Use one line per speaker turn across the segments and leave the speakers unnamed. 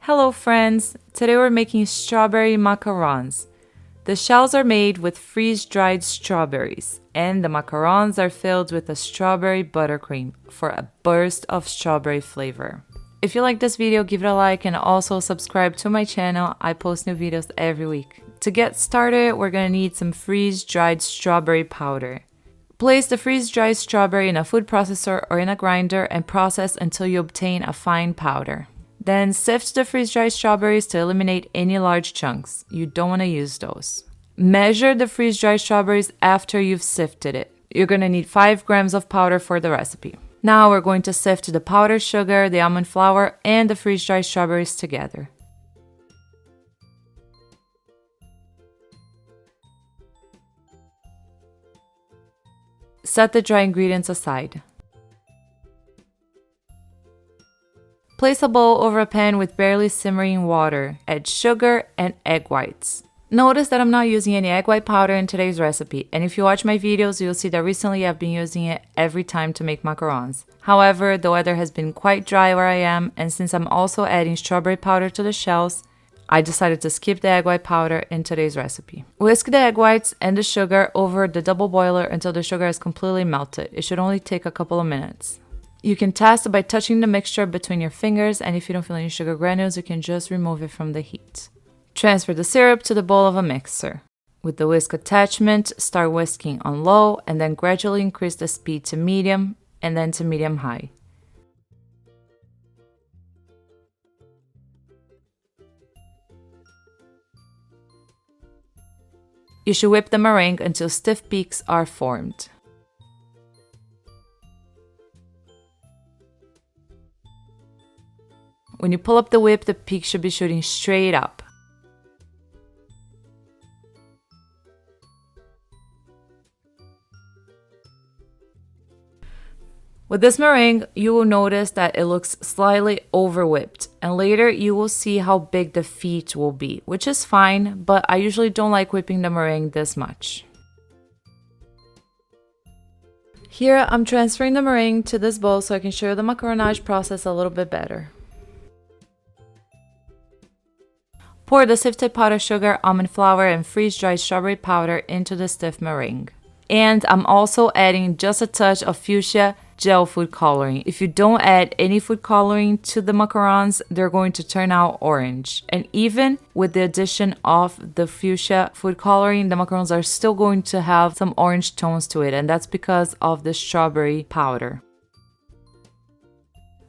Hello friends! Today we're making strawberry macarons. The shells are made with freeze-dried strawberries, and the macarons are filled with a strawberry buttercream for a burst of strawberry flavor. If you like this video, give it a like and also subscribe to my channel. I post new videos every week. To get started, we're gonna need some freeze-dried strawberry powder. Place the freeze-dried strawberry in a food processor or in a grinder and process until you obtain a fine powder. Then sift the freeze-dried strawberries to eliminate any large chunks. You don't want to use those. Measure the freeze-dried strawberries after you've sifted it. You're going to need 5 grams of powder for the recipe. Now we're going to sift the powdered sugar, the almond flour, and the freeze-dried strawberries together. Set the dry ingredients aside. Place a bowl over a pan with barely simmering water. Add sugar and egg whites. Notice that I'm not using any egg white powder in today's recipe, and if you watch my videos, you'll see that recently I've been using it every time to make macarons. However, the weather has been quite dry where I am, and since I'm also adding strawberry powder to the shells, I decided to skip the egg white powder in today's recipe. Whisk the egg whites and the sugar over the double boiler until the sugar is completely melted. It should only take a couple of minutes. You can test by touching the mixture between your fingers, and if you don't feel any sugar granules, you can just remove it from the heat. Transfer the syrup to the bowl of a mixer. With the whisk attachment, start whisking on low and then gradually increase the speed to medium and then to medium-high. You should whip the meringue until stiff peaks are formed. When you pull up the whip, the peak should be shooting straight up. With this meringue, you will notice that it looks slightly over-whipped, and later you will see how big the feet will be, which is fine, but I usually don't like whipping the meringue this much. Here, I'm transferring the meringue to this bowl so I can show you the macaronage process a little bit better. Pour the sifted powdered sugar, almond flour, and freeze-dried strawberry powder into the stiff meringue. And I'm also adding just a touch of fuchsia gel food coloring. If you don't add any food coloring to the macarons, they're going to turn out orange. And even with the addition of the fuchsia food coloring, the macarons are still going to have some orange tones to it, and that's because of the strawberry powder.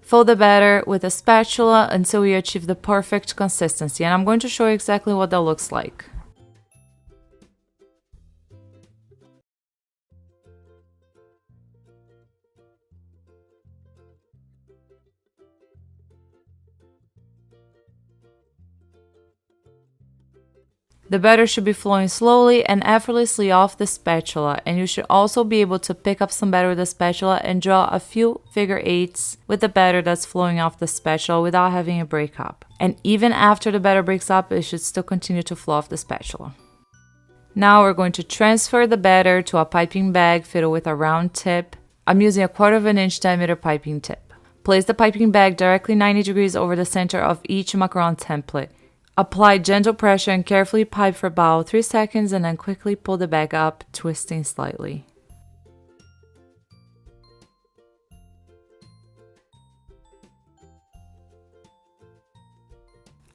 Fold the batter with a spatula until you achieve the perfect consistency, and I'm going to show you exactly what that looks like. The batter should be flowing slowly and effortlessly off the spatula, and you should also be able to pick up some batter with the spatula and draw a few figure eights with the batter that's flowing off the spatula without having it break up. And even after the batter breaks up, it should still continue to flow off the spatula. Now we're going to transfer the batter to a piping bag fitted with a round tip. I'm using a 1/4 inch diameter piping tip. Place the piping bag directly 90 degrees over the center of each macaron template. Apply gentle pressure and carefully pipe for about 3 seconds and then quickly pull the bag up, twisting slightly.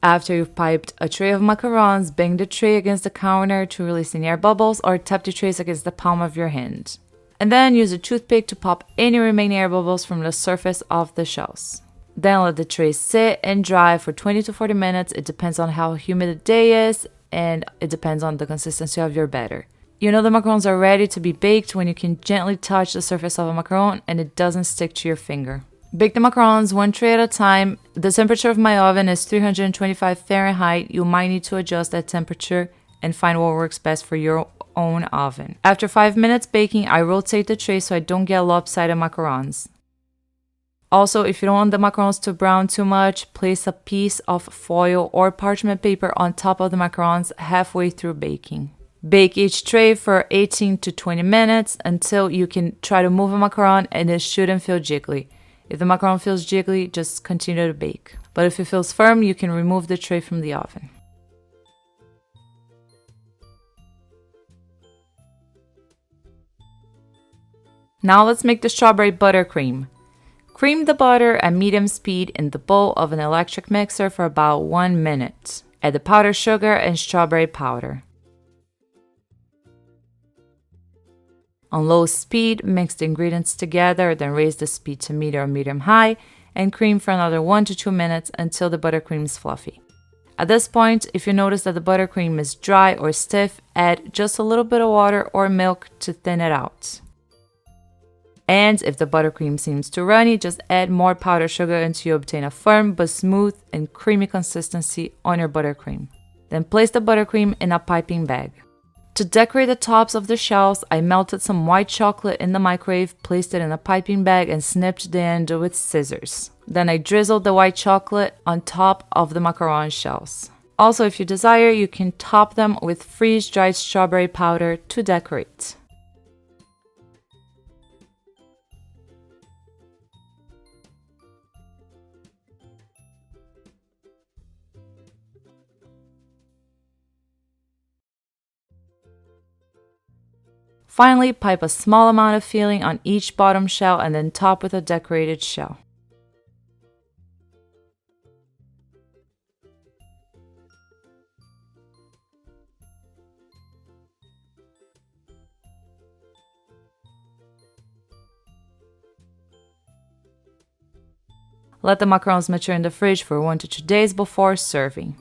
After you've piped a tray of macarons, bang the tray against the counter to release any air bubbles or tap the trays against the palm of your hand. And then use a toothpick to pop any remaining air bubbles from the surface of the shells. Then let the tray sit and dry for 20 to 40 minutes. It depends on how humid the day is, and it depends on the consistency of your batter. You know the macarons are ready to be baked when you can gently touch the surface of a macaron and it doesn't stick to your finger. Bake the macarons one tray at a time. The temperature of my oven is 325 Fahrenheit. You might need to adjust that temperature and find what works best for your own oven. After 5 minutes baking, I rotate the tray so I don't get lopsided macarons. Also, if you don't want the macarons to brown too much, place a piece of foil or parchment paper on top of the macarons halfway through baking. Bake each tray for 18 to 20 minutes until you can try to move a macaron and it shouldn't feel jiggly. If the macaron feels jiggly, just continue to bake. But if it feels firm, you can remove the tray from the oven. Now let's make the strawberry buttercream. Cream the butter at medium speed in the bowl of an electric mixer for about 1 minute. Add the powdered sugar and strawberry powder. On low speed, mix the ingredients together, then raise the speed to medium or medium-high and cream for another 1 to 2 minutes until the buttercream is fluffy. At this point, if you notice that the buttercream is dry or stiff, add just a little bit of water or milk to thin it out. And if the buttercream seems too runny, just add more powdered sugar until you obtain a firm but smooth and creamy consistency on your buttercream. Then place the buttercream in a piping bag. To decorate the tops of the shells, I melted some white chocolate in the microwave, placed it in a piping bag, and snipped the end with scissors. Then I drizzled the white chocolate on top of the macaron shells. Also, if you desire, you can top them with freeze-dried strawberry powder to decorate. Finally, pipe a small amount of filling on each bottom shell and then top with a decorated shell. Let the macarons mature in the fridge for 1 to 2 days before serving.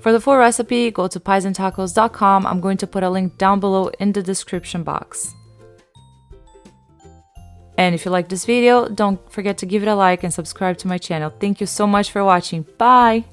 For the full recipe, go to piesandtacos.com. I'm going to put a link down below in the description box. And if you like this video, don't forget to give it a like and subscribe to my channel. Thank you so much for watching. Bye!